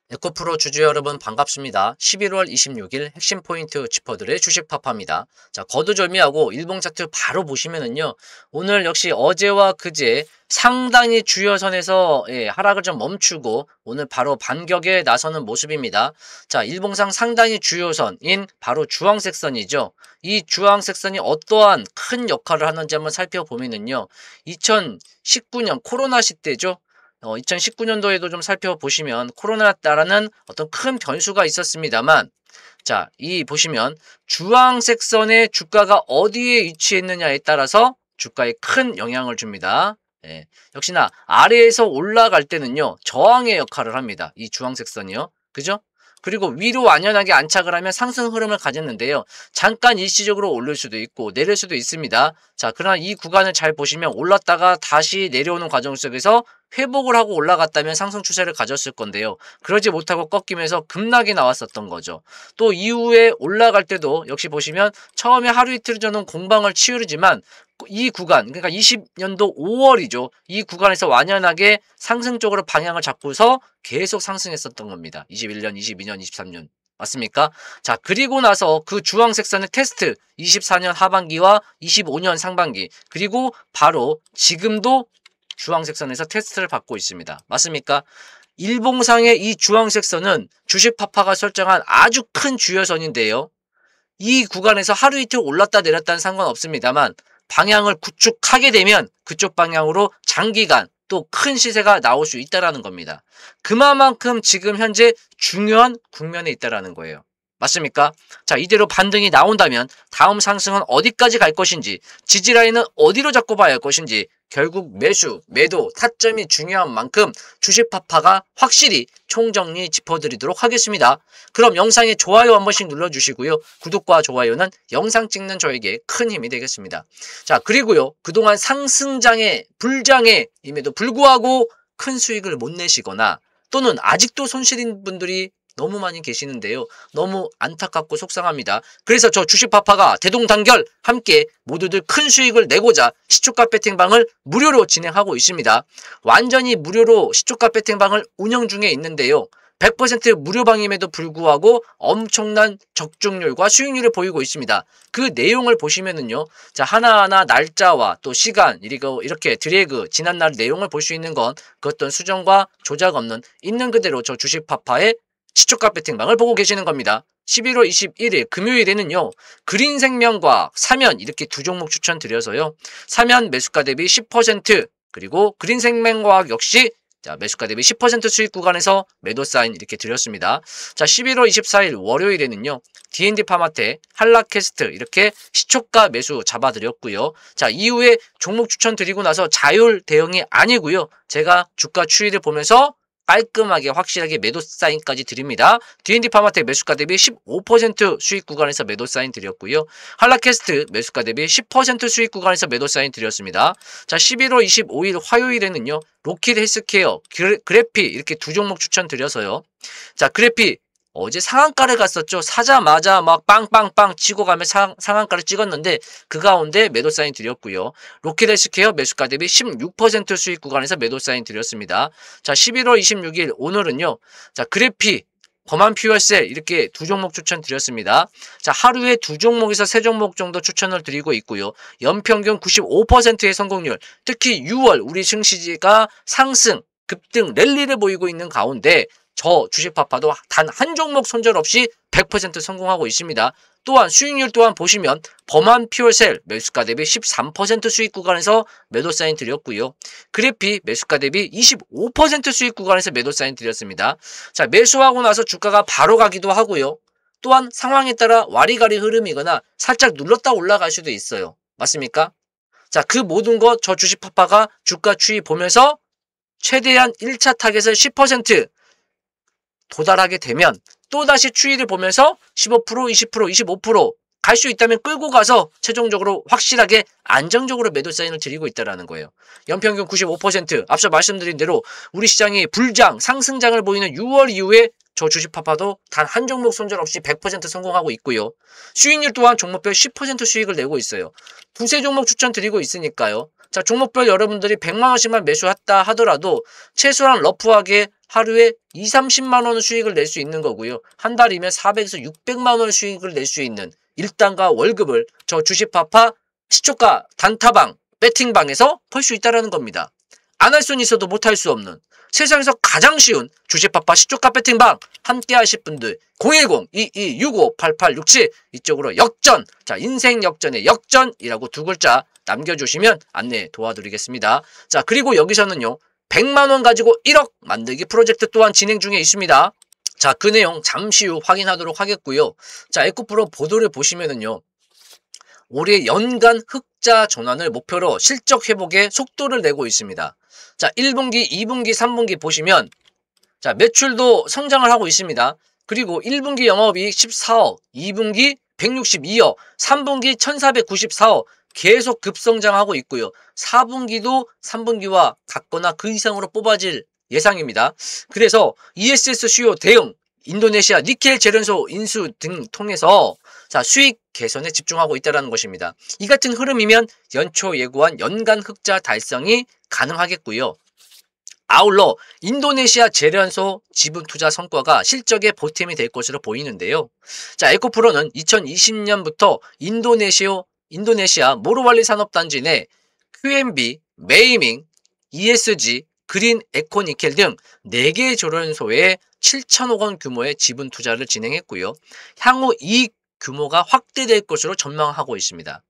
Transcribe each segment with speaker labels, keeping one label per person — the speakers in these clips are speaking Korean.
Speaker 1: 에코프로 주주 여러분 반갑습니다. 11월 26일 핵심 포인트 짚어드릴 주식 파파입니다. 자, 거두절미하고 일봉 차트 바로 보시면은요. 오늘 역시 어제와 그제 상당히 주요 선에서 하락을 좀 멈추고 오늘 바로 반격에 나서는 모습입니다. 자, 일봉상 상당히 주요 선인 바로 주황색 선이죠. 이 주황색 선이 어떠한 큰 역할을 하는지 한번 살펴보면은요. 2019년 코로나 시대죠. 2019년도에도 좀 살펴보시면 코로나에 따르는 어떤 큰 변수가 있었습니다만, 자, 이 보시면 주황색 선의 주가가 어디에 위치했느냐에 따라서 주가에 큰 영향을 줍니다. 예, 역시나 아래에서 올라갈 때는요, 저항의 역할을 합니다. 이 주황색 선이요. 그죠? 그리고 위로 완연하게 안착을 하면 상승 흐름을 가졌는데요. 잠깐 일시적으로 오를 수도 있고 내릴 수도 있습니다. 자, 그러나 이 구간을 잘 보시면 올랐다가 다시 내려오는 과정 속에서 회복을 하고 올라갔다면 상승 추세를 가졌을 건데요. 그러지 못하고 꺾이면서 급락이 나왔었던 거죠. 또 이후에 올라갈 때도 역시 보시면 처음에 하루 이틀 전은 공방을 치르지만 이 구간, 그러니까 20년도 5월이죠. 이 구간에서 완연하게 상승 쪽으로 방향을 잡고서 계속 상승했었던 겁니다. 21년, 22년, 23년. 맞습니까? 자, 그리고 나서 그 주황색 선의 테스트 24년 하반기와 25년 상반기, 그리고 바로 지금도 주황색 선에서 테스트를 받고 있습니다. 맞습니까? 일봉상의 이 주황색 선은 주식 파파가 설정한 아주 큰 주요선인데요. 이 구간에서 하루 이틀 올랐다 내렸다는 상관없습니다만 방향을 구축하게 되면 그쪽 방향으로 장기간 또 큰 시세가 나올 수 있다는 겁니다. 그만큼 지금 현재 중요한 국면에 있다는 거예요. 맞습니까? 자, 이대로 반등이 나온다면 다음 상승은 어디까지 갈 것인지, 지지라인은 어디로 잡고 봐야 할 것인지, 결국 매수, 매도, 타점이 중요한 만큼 주식 파파가 확실히 총정리 짚어드리도록 하겠습니다. 그럼 영상에 좋아요 한 번씩 눌러주시고요. 구독과 좋아요는 영상 찍는 저에게 큰 힘이 되겠습니다. 자, 그리고요. 그동안 상승장에, 불장에임에도 불구하고 큰 수익을 못 내시거나 또는 아직도 손실인 분들이 너무 많이 계시는데요. 너무 안타깝고 속상합니다. 그래서 저 주식파파가 대동단결 함께 모두들 큰 수익을 내고자 시초가 배팅방을 무료로 진행하고 있습니다. 완전히 무료로 시초가 배팅방을 운영 중에 있는데요. 100% 무료방임에도 불구하고 엄청난 적중률과 수익률을 보이고 있습니다. 그 내용을 보시면은요. 자, 하나하나 날짜와 또 시간, 이렇게 드래그, 지난날 내용을 볼 수 있는 건 그 어떤 수정과 조작 없는 있는 그대로 저 주식파파의 시초가 배팅방을 보고 계시는 겁니다. 11월 21일 금요일에는요. 그린생명과학, 사면 이렇게 두 종목 추천드려서요. 사면 매수가 대비 10% 그리고 그린생명과학 역시 자, 매수가 대비 10% 수익 구간에서 매도 사인 이렇게 드렸습니다. 자, 11월 24일 월요일에는요. D&D 파마텍, 한라캐스트 이렇게 시초가 매수 잡아드렸고요. 자, 이후에 종목 추천 드리고 나서 자율 대응이 아니고요. 제가 주가 추이를 보면서 깔끔하게 확실하게 매도 사인까지 드립니다. D&D 파마텍 매수가 대비 15% 수익 구간에서 매도 사인 드렸고요. 한라캐스트 매수가 대비 10% 수익 구간에서 매도 사인 드렸습니다. 자, 11월 25일 화요일에는요. 로킷 헬스케어, 그래피 이렇게 두 종목 추천 드려서요. 자, 그래피 어제 상한가를 갔었죠. 사자마자 막 빵빵빵 치고 가며 상한가를 찍었는데 그 가운데 매도 사인 드렸고요. 로켓 헬스케어 매수가 대비 16% 수익 구간에서 매도 사인 드렸습니다. 자, 11월 26일 오늘은요. 자, 그래피 범한 퓨얼셀 이렇게 두 종목 추천 드렸습니다. 자, 하루에 두 종목에서 세 종목 정도 추천을 드리고 있고요. 연평균 95%의 성공률, 특히 6월 우리 증시가 상승, 급등, 랠리를 보이고 있는 가운데 저 주식파파도 단 한 종목 손절 없이 100% 성공하고 있습니다. 또한 수익률 또한 보시면 범한 퓨얼셀 매수가 대비 13% 수익 구간에서 매도 사인 드렸고요. 그래피 매수가 대비 25% 수익 구간에서 매도 사인 드렸습니다. 자, 매수하고 나서 주가가 바로 가기도 하고요. 또한 상황에 따라 와리가리 흐름이거나 살짝 눌렀다 올라갈 수도 있어요. 맞습니까? 자, 그 모든 것 저 주식파파가 주가 추이 보면서 최대한 1차 타겟을 10% 도달하게 되면 또다시 추이를 보면서 15%, 20%, 25% 갈 수 있다면 끌고 가서 최종적으로 확실하게 안정적으로 매도 사인을 드리고 있다는 거예요. 연평균 95% 앞서 말씀드린 대로 우리 시장이 불장, 상승장을 보이는 6월 이후에 저 주식파파도 단 한 종목 손절 없이 100% 성공하고 있고요. 수익률 또한 종목별 10% 수익을 내고 있어요. 두세 종목 추천드리고 있으니까요. 자, 종목별 여러분들이 100만 원씩만 매수했다 하더라도 최소한 러프하게 하루에 2, 30만 원 수익을 낼 수 있는 거고요. 한 달이면 400에서 600만 원 수익을 낼 수 있는 일당과 월급을 저 주식파파 시초가 단타방, 배팅방에서 벌 수 있다는 겁니다. 안 할 수는 있어도 못할 수 없는 세상에서 가장 쉬운 주식파파 시초가 배팅방 함께 하실 분들 010-2265-8867 이쪽으로 역전, 자 인생 역전의 역전이라고 두 글자 남겨주시면 안내 도와드리겠습니다. 자 그리고 여기서는요 100만원 가지고 1억 만들기 프로젝트 또한 진행 중에 있습니다. 자 그 내용 잠시 후 확인하도록 하겠고요. 자 에코프로 보도를 보시면은요 올해 연간 흑자 전환을 목표로 실적 회복에 속도를 내고 있습니다. 자 1분기, 2분기, 3분기 보시면 자 매출도 성장을 하고 있습니다. 그리고 1분기 영업이익 14억, 2분기 162억, 3분기 1494억 계속 급성장하고 있고요. 4분기도 3분기와 같거나 그 이상으로 뽑아질 예상입니다. 그래서 ESS 수요 대응, 인도네시아 니켈 재련소 인수 등 통해서 자 수익 개선에 집중하고 있다는 것입니다. 이 같은 흐름이면 연초 예고한 연간 흑자 달성이 가능하겠고요. 아울러 인도네시아 재련소 지분 투자 성과가 실적의 보탬이 될 것으로 보이는데요. 자 에코프로는 2020년부터 인도네시아 모로왈리 산업단지 내 QMB, 메이밍, ESG, 그린 에코니켈 등 4개 조련소에 7천억 원 규모의 지분 투자를 진행했고요. 향후 이익 규모가 확대될 것으로 전망하고 있습니다.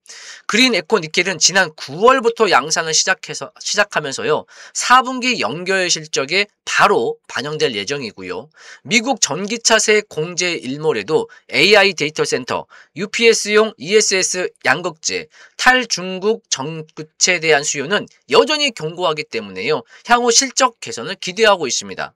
Speaker 1: 그린 에코니켈은 지난 9월부터 양산을 시작하면서요. 4분기 연결 실적에 바로 반영될 예정이고요. 미국 전기차세 공제 일몰에도 AI 데이터 센터, UPS용 ESS 양극재, 탈중국 전구체에 대한 수요는 여전히 견고하기 때문에요. 향후 실적 개선을 기대하고 있습니다.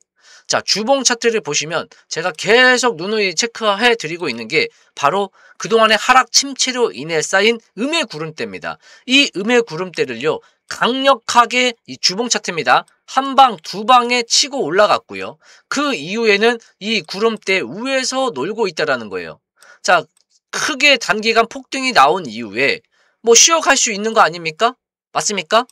Speaker 1: 자, 주봉 차트를 보시면 제가 계속 누누이 체크해 드리고 있는 게 바로 그동안의 하락 침체로 인해 쌓인 음의 구름대입니다. 이 음의 구름대를요, 강력하게 이 주봉 차트입니다. 한 방, 두 방에 치고 올라갔고요. 그 이후에는 이 구름대 위에서 놀고 있다라는 거예요. 자, 크게 단기간 폭등이 나온 이후에 뭐 쉬어갈 수 있는 거 아닙니까? 맞습니까?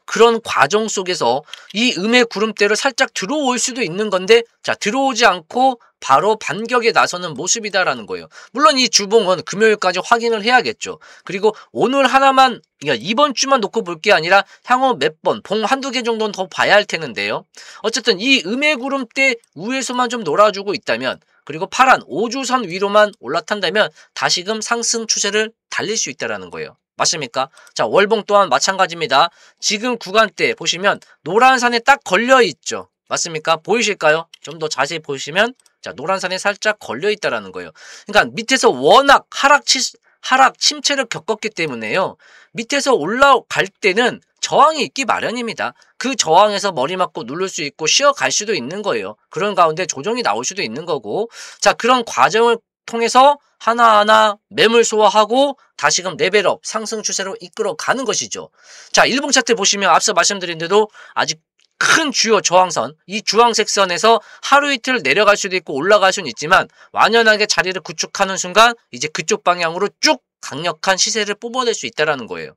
Speaker 1: 그런 과정 속에서 이 음의 구름대로 살짝 들어올 수도 있는 건데 자 들어오지 않고 바로 반격에 나서는 모습이다라는 거예요. 물론 이 주봉은 금요일까지 확인을 해야겠죠. 그리고 오늘 하나만 그러니까 이번 주만 놓고 볼 게 아니라 향후 몇 번 봉 한두 개 정도는 더 봐야 할 테는데요. 어쨌든 이 음의 구름대 위에서만 좀 놀아주고 있다면 그리고 파란 5주선 위로만 올라탄다면 다시금 상승 추세를 달릴 수 있다는 거예요. 맞습니까? 자, 월봉 또한 마찬가지입니다. 지금 구간대 보시면 노란 산에 딱 걸려 있죠. 맞습니까? 보이실까요? 좀 더 자세히 보시면 자, 노란 산에 살짝 걸려 있다라는 거예요. 그러니까 밑에서 워낙 하락 침체를 겪었기 때문에요. 밑에서 올라갈 때는 저항이 있기 마련입니다. 그 저항에서 머리 맞고 누를 수 있고 쉬어갈 수도 있는 거예요. 그런 가운데 조정이 나올 수도 있는 거고 자, 그런 과정을 통해서 하나하나 매물 소화하고 다시금 레벨업 상승 추세로 이끌어 가는 것이죠. 자, 일봉 차트 보시면 앞서 말씀드린 대로 아직 큰 주요 저항선, 이 주황색 선에서 하루 이틀 내려갈 수도 있고 올라갈 수는 있지만 완연하게 자리를 구축하는 순간 이제 그쪽 방향으로 쭉 강력한 시세를 뽑아낼 수 있다는 거예요.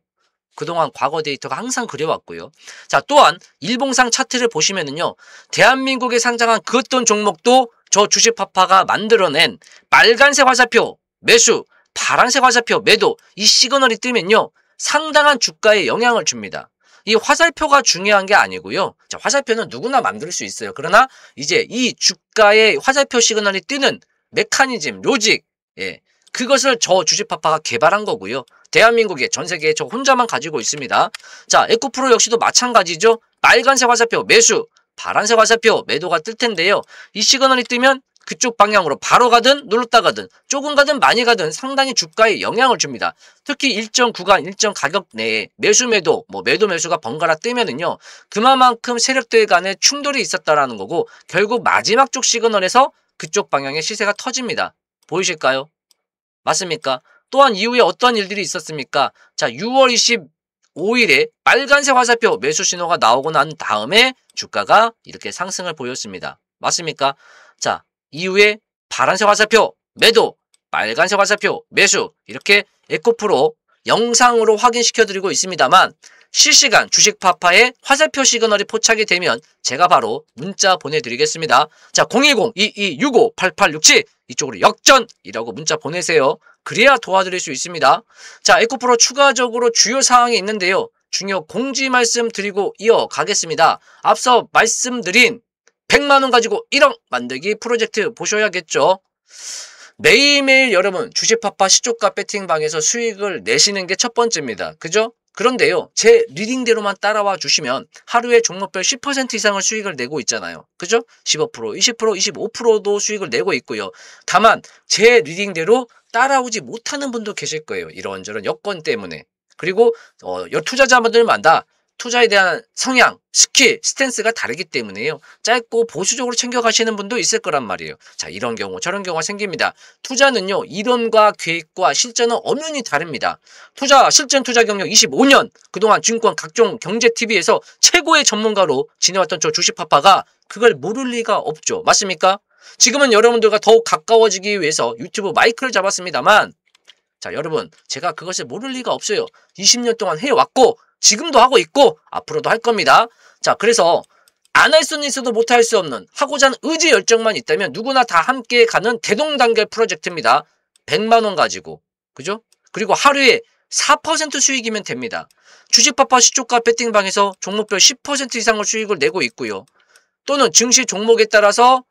Speaker 1: 그동안 과거 데이터가 항상 그래왔고요. 자, 또한 일봉상 차트를 보시면은요. 대한민국에 상장한 그 어떤 종목도 저 주식파파가 만들어낸 빨간색 화살표 매수, 파란색 화살표 매도 이 시그널이 뜨면요. 상당한 주가에 영향을 줍니다. 이 화살표가 중요한 게 아니고요. 자, 화살표는 누구나 만들 수 있어요. 그러나 이제 이 주가의 화살표 시그널이 뜨는 메커니즘, 로직, 예, 그것을 저 주식파파가 개발한 거고요. 대한민국에 전 세계에 저 혼자만 가지고 있습니다. 자, 에코프로 역시도 마찬가지죠. 빨간색 화살표 매수, 파란색 화살표 매도가 뜰 텐데요. 이 시그널이 뜨면 그쪽 방향으로 바로 가든 눌렀다 가든 조금 가든 많이 가든 상당히 주가에 영향을 줍니다. 특히 일정 구간, 일정 가격 내에 매수 매도, 매도 매수가 번갈아 뜨면은요. 그만큼 세력들 간에 충돌이 있었다라는 거고 결국 마지막 쪽 시그널에서 그쪽 방향의 시세가 터집니다. 보이실까요? 맞습니까? 또한 이후에 어떤 일들이 있었습니까? 자, 6월 25일에 빨간색 화살표 매수 신호가 나오고 난 다음에 주가가 이렇게 상승을 보였습니다. 맞습니까? 자, 이후에 파란색 화살표 매도, 빨간색 화살표 매수 이렇게 에코프로 영상으로 확인시켜 드리고 있습니다만 실시간 주식파파에 화살표 시그널이 포착이 되면 제가 바로 문자 보내드리겠습니다. 자, 010-2265-8867 이쪽으로 역전이라고 문자 보내세요. 그래야 도와드릴 수 있습니다. 자, 에코프로 추가적으로 주요 사항이 있는데요. 중요 공지 말씀 드리고 이어가겠습니다. 앞서 말씀드린 100만원 가지고 1억 만들기 프로젝트 보셔야겠죠. 매일매일 여러분 주식파파 시초가 배팅방에서 수익을 내시는 게 첫 번째입니다. 그죠? 그런데요, 제 리딩대로만 따라와 주시면 하루에 종목별 10% 이상을 수익을 내고 있잖아요. 그죠? 15%, 20%, 25%도 수익을 내고 있고요. 다만 제 리딩대로 따라오지 못하는 분도 계실 거예요. 이런저런 여건 때문에. 그리고 투자자분들마다 투자에 대한 성향, 스킬, 스탠스가 다르기 때문에요. 짧고 보수적으로 챙겨가시는 분도 있을 거란 말이에요. 자, 이런 경우 저런 경우가 생깁니다. 투자는요, 이론과 계획과 실전은 엄연히 다릅니다. 실전 투자 경력 25년, 그동안 증권 각종 경제TV에서 최고의 전문가로 지내왔던 저 주식파파가 그걸 모를 리가 없죠. 맞습니까? 지금은 여러분들과 더욱 가까워지기 위해서 유튜브 마이크를 잡았습니다만, 자, 여러분, 제가 그것을 모를 리가 없어요. 20년 동안 해왔고 지금도 하고 있고 앞으로도 할 겁니다. 자, 그래서 안 할 수는 있어도 못할 수 없는 하고자 하는 의지 열정만 있다면 누구나 다 함께 가는 대동단결 프로젝트입니다. 100만원 가지고, 그죠? 그리고 하루에 4% 수익이면 됩니다. 주식파파 시초가 배팅방에서 종목별 10% 이상의 수익을 내고 있고요. 또는 증시 종목에 따라서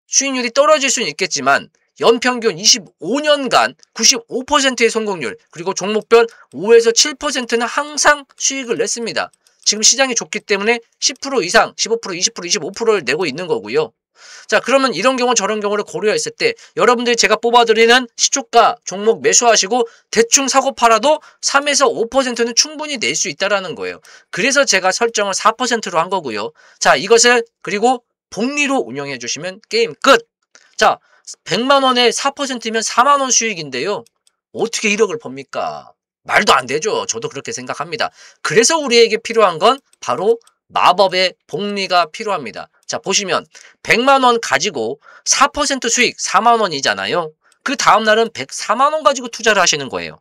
Speaker 1: 수익률이 떨어질 수는 있겠지만 연평균 25년간 95%의 성공률, 그리고 종목별 5에서 7%는 항상 수익을 냈습니다. 지금 시장이 좋기 때문에 10% 이상, 15%, 20%, 25%를 내고 있는 거고요. 자, 그러면 이런 경우 저런 경우를 고려했을 때 여러분들이 제가 뽑아드리는 시초가 종목 매수하시고 대충 사고 팔아도 3에서 5%는 충분히 낼 수 있다는 거예요. 그래서 제가 설정을 4%로 한 거고요. 자, 이것을 그리고 복리로 운영해 주시면 게임 끝. 자, 100만원에 4%면 4만원 수익인데요. 어떻게 1억을 법니까? 말도 안 되죠. 저도 그렇게 생각합니다. 그래서 우리에게 필요한 건 바로 마법의 복리가 필요합니다. 자, 보시면 100만원 가지고 4% 수익 4만원이잖아요. 그 다음날은 104만원 가지고 투자를 하시는 거예요.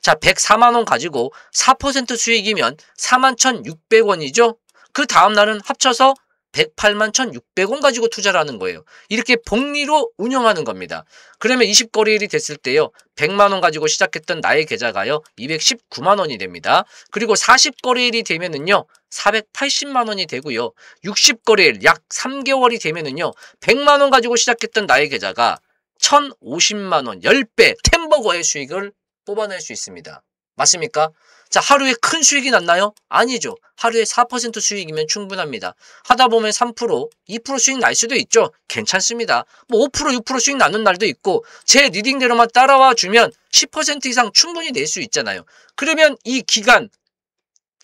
Speaker 1: 자, 104만원 가지고 4% 수익이면 41,600원이죠. 그 다음날은 합쳐서 108만 1,600원 가지고 투자를 하는 거예요. 이렇게 복리로 운영하는 겁니다. 그러면 20거래일이 됐을 때요, 100만원 가지고 시작했던 나의 계좌가요 219만원이 됩니다. 그리고 40거래일이 되면은요 480만원이 되고요, 60거래일 약 3개월이 되면은요 100만원 가지고 시작했던 나의 계좌가 1,050만원 10배 템버거의 수익을 뽑아낼 수 있습니다. 맞습니까? 자, 하루에 큰 수익이 났나요? 아니죠. 하루에 4% 수익이면 충분합니다. 하다 보면 3%, 2% 수익 날 수도 있죠. 괜찮습니다. 뭐 5%, 6% 수익 나는 날도 있고 제 리딩대로만 따라와 주면 10% 이상 충분히 낼 수 있잖아요. 그러면 이 기간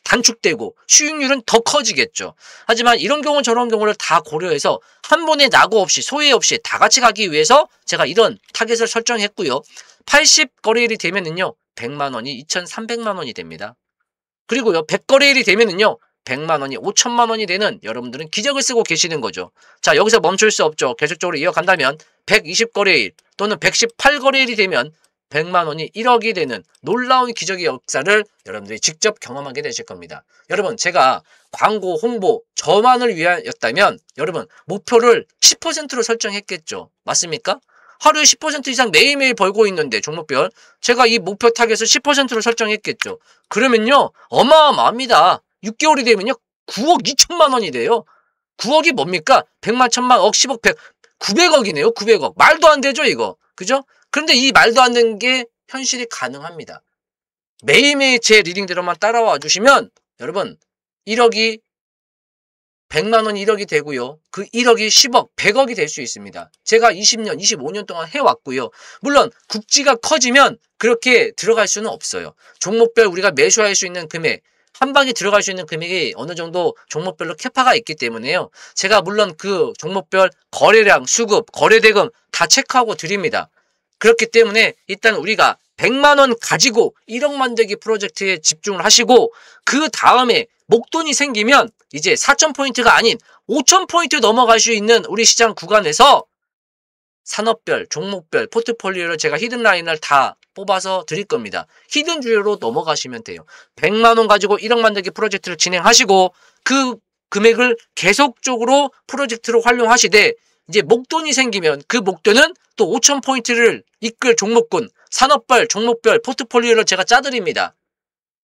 Speaker 1: 단축되고 수익률은 더 커지겠죠. 하지만 이런 경우 저런 경우를 다 고려해서 한 번에 낙오 없이 소외 없이 다 같이 가기 위해서 제가 이런 타겟을 설정했고요. 80거래일이 되면은요 100만원이 2,300만원이 됩니다. 그리고요 100거래일이 되면은요 100만원이 5천만원이 되는 여러분들은 기적을 쓰고 계시는 거죠. 자, 여기서 멈출 수 없죠. 계속적으로 이어간다면 120거래일 또는 118거래일이 되면 100만원이 1억이 되는 놀라운 기적의 역사를 여러분들이 직접 경험하게 되실 겁니다. 여러분, 제가 광고, 홍보 저만을 위하였다면 여러분 목표를 10%로 설정했겠죠. 맞습니까? 하루에 10% 이상 매일매일 벌고 있는데 종목별 제가 이 목표 타겟을 10%로 설정했겠죠. 그러면요 어마어마합니다. 6개월이 되면요 9억 2천만 원이 돼요. 9억이 뭡니까? 100만, 1000만, 억, 10억, 100, 900억이네요. 900억. 말도 안 되죠 이거. 그죠? 그런데 이 말도 안 되는 게 현실이 가능합니다. 매일매일 제 리딩대로만 따라와 주시면 여러분 1억이 100만 원이 1억이 되고요. 그 1억이 10억, 100억이 될 수 있습니다. 제가 20년, 25년 동안 해왔고요. 물론 국지가 커지면 그렇게 들어갈 수는 없어요. 종목별 우리가 매수할 수 있는 금액, 한 방에 들어갈 수 있는 금액이 어느 정도 종목별로 캐파가 있기 때문에요. 제가 물론 그 종목별 거래량, 수급, 거래대금 다 체크하고 드립니다. 그렇기 때문에 일단 우리가 100만 원 가지고 1억 만들기 프로젝트에 집중을 하시고 그 다음에 목돈이 생기면 이제 4,000포인트가 아닌 5,000포인트 넘어갈 수 있는 우리 시장 구간에서 산업별, 종목별, 포트폴리오를 제가 히든 라인을 다 뽑아서 드릴 겁니다. 히든 주요로 넘어가시면 돼요. 100만 원 가지고 1억 만들기 프로젝트를 진행하시고 그 금액을 계속적으로 프로젝트로 활용하시되 이제 목돈이 생기면 그 목돈은 또 5,000포인트를 이끌 종목군, 산업별, 종목별, 포트폴리오를 제가 짜드립니다.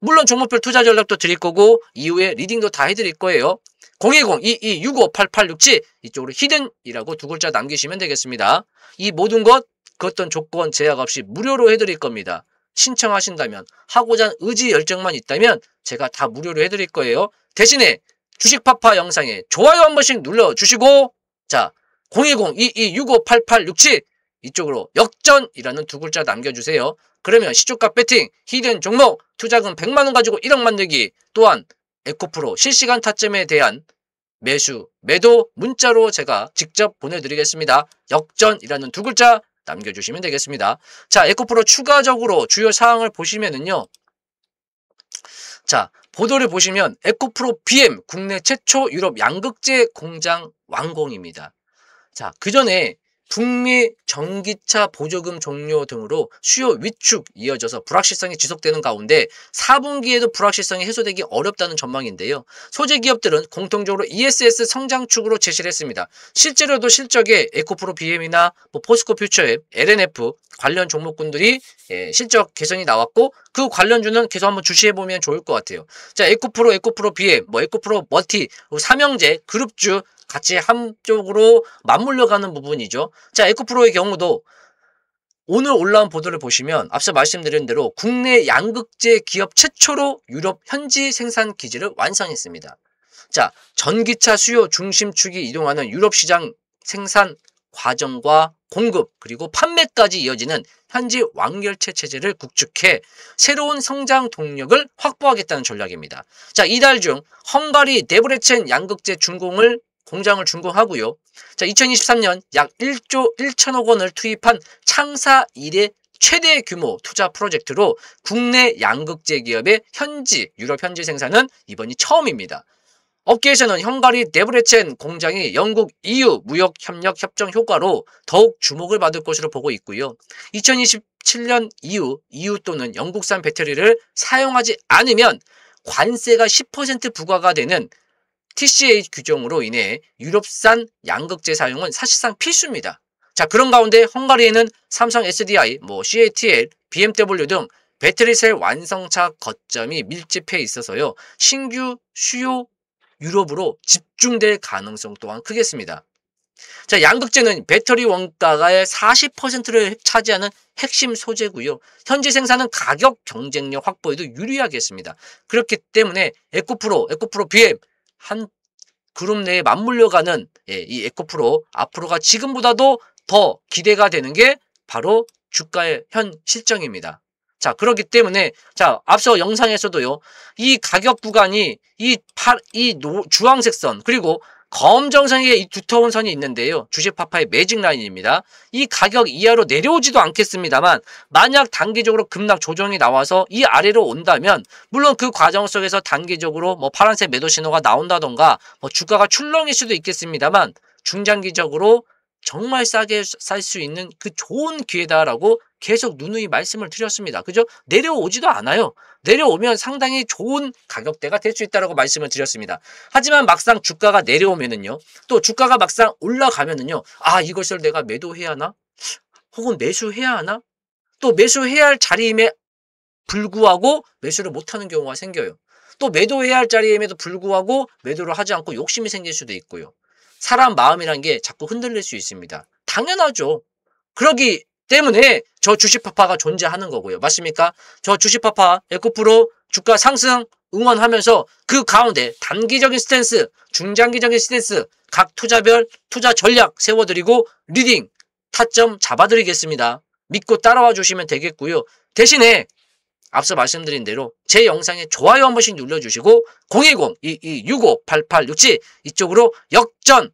Speaker 1: 물론 종목별 투자 전략도 드릴 거고 이후에 리딩도 다 해드릴 거예요. 010-2265-8867 이쪽으로 히든이라고 두 글자 남기시면 되겠습니다. 이 모든 것 그 어떤 조건 제약 없이 무료로 해드릴 겁니다. 신청하신다면 하고자 하는 의지 열정만 있다면 제가 다 무료로 해드릴 거예요. 대신에 주식파파 영상에 좋아요 한 번씩 눌러주시고 자 010-2265-8867 이쪽으로 역전이라는 두 글자 남겨주세요. 그러면 시초가 배팅, 히든 종목, 투자금 100만 원 가지고 1억 만들기 또한 에코프로 실시간 타점에 대한 매수, 매도 문자로 제가 직접 보내드리겠습니다. 역전이라는 두 글자 남겨주시면 되겠습니다. 자, 에코프로 추가적으로 주요 사항을 보시면은요. 자, 보도를 보시면 에코프로 BM 국내 최초 유럽 양극재 공장 완공입니다. 자, 그 전에 북미 전기차 보조금 종료 등으로 수요 위축 이어져서 불확실성이 지속되는 가운데 4분기에도 불확실성이 해소되기 어렵다는 전망인데요. 소재 기업들은 공통적으로 ESS 성장축으로 제시를 했습니다. 실제로도 실적에 에코프로 BM이나 포스코 퓨처앱, LNF 관련 종목군들이 실적 개선이 나왔고 그 관련주는 계속 한번 주시해보면 좋을 것 같아요. 자, 에코프로 BM, 에코프로 멀티, 삼형제, 그룹주 같이 한쪽으로 맞물려 가는 부분이죠. 자, 에코프로의 경우도 오늘 올라온 보도를 보시면 앞서 말씀드린 대로 국내 양극재 기업 최초로 유럽 현지 생산 기지를 완성했습니다. 자, 전기차 수요 중심축이 이동하는 유럽 시장 생산 과정과 공급 그리고 판매까지 이어지는 현지 완결체 체제를 구축해 새로운 성장 동력을 확보하겠다는 전략입니다. 자, 이달 중 헝가리 데브레첸 양극재 공장을 준공하고요. 자, 2023년 약 1조 1천억 원을 투입한 창사 이래 최대 규모 투자 프로젝트로 국내 양극재 기업의 유럽 현지 생산은 이번이 처음입니다. 업계에서는 헝가리 데브레첸 공장이 영국 EU 무역 협력 협정 효과로 더욱 주목을 받을 것으로 보고 있고요. 2027년 이후 EU 또는 영국산 배터리를 사용하지 않으면 관세가 10% 부과가 되는 TCA 규정으로 인해 유럽산 양극재 사용은 사실상 필수입니다. 자, 그런 가운데 헝가리에는 삼성 SDI, CATL, BMW 등 배터리셀 완성차 거점이 밀집해 있어서요. 신규 수요 유럽으로 집중될 가능성 또한 크겠습니다. 자, 양극재는 배터리 원가의 40%를 차지하는 핵심 소재고요. 현지 생산은 가격 경쟁력 확보에도 유리하겠습니다. 그렇기 때문에 에코프로 BM 한 그룹 내에 맞물려가는 이 에코프로 앞으로가 지금보다도 더 기대가 되는 게 바로 주가의 현 실정입니다. 자, 그렇기 때문에 자, 앞서 영상에서도요. 이 가격 구간이 주황색 선 그리고 검정선의 이 두터운 선이 있는데요. 주식파파의 매직 라인입니다. 이 가격 이하로 내려오지도 않겠습니다만 만약 단기적으로 급락 조정이 나와서 이 아래로 온다면 물론 그 과정 속에서 단기적으로 파란색 매도 신호가 나온다던가 주가가 출렁일 수도 있겠습니다만 중장기적으로 정말 싸게 살 수 있는 그 좋은 기회다라고 계속 누누이 말씀을 드렸습니다. 그죠? 내려오지도 않아요. 내려오면 상당히 좋은 가격대가 될 수 있다라고 말씀을 드렸습니다. 하지만 막상 주가가 내려오면은요. 또 주가가 막상 올라가면은요. 아, 이것을 내가 매도해야 하나? 혹은 매수해야 하나? 또 매수해야 할 자리임에 불구하고 매수를 못하는 경우가 생겨요. 또 매도해야 할 자리임에도 불구하고 매도를 하지 않고 욕심이 생길 수도 있고요. 사람 마음이란 게 자꾸 흔들릴 수 있습니다. 당연하죠. 그러기 때문에 저 주식파파가 존재하는 거고요. 맞습니까? 저 주식파파 에코프로 주가 상승 응원하면서 그 가운데 단기적인 스탠스, 중장기적인 스탠스, 각 투자별 투자 전략 세워드리고 리딩, 타점 잡아드리겠습니다. 믿고 따라와 주시면 되겠고요. 대신에 앞서 말씀드린 대로 제 영상에 좋아요 한 번씩 눌러주시고 010-2265-8867 이쪽으로 역전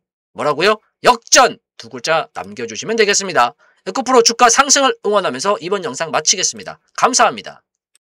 Speaker 1: 역전 두 글자 남겨주시면 되겠습니다. 에코프로 주가 상승을 응원하면서 이번 영상 마치겠습니다. 감사합니다.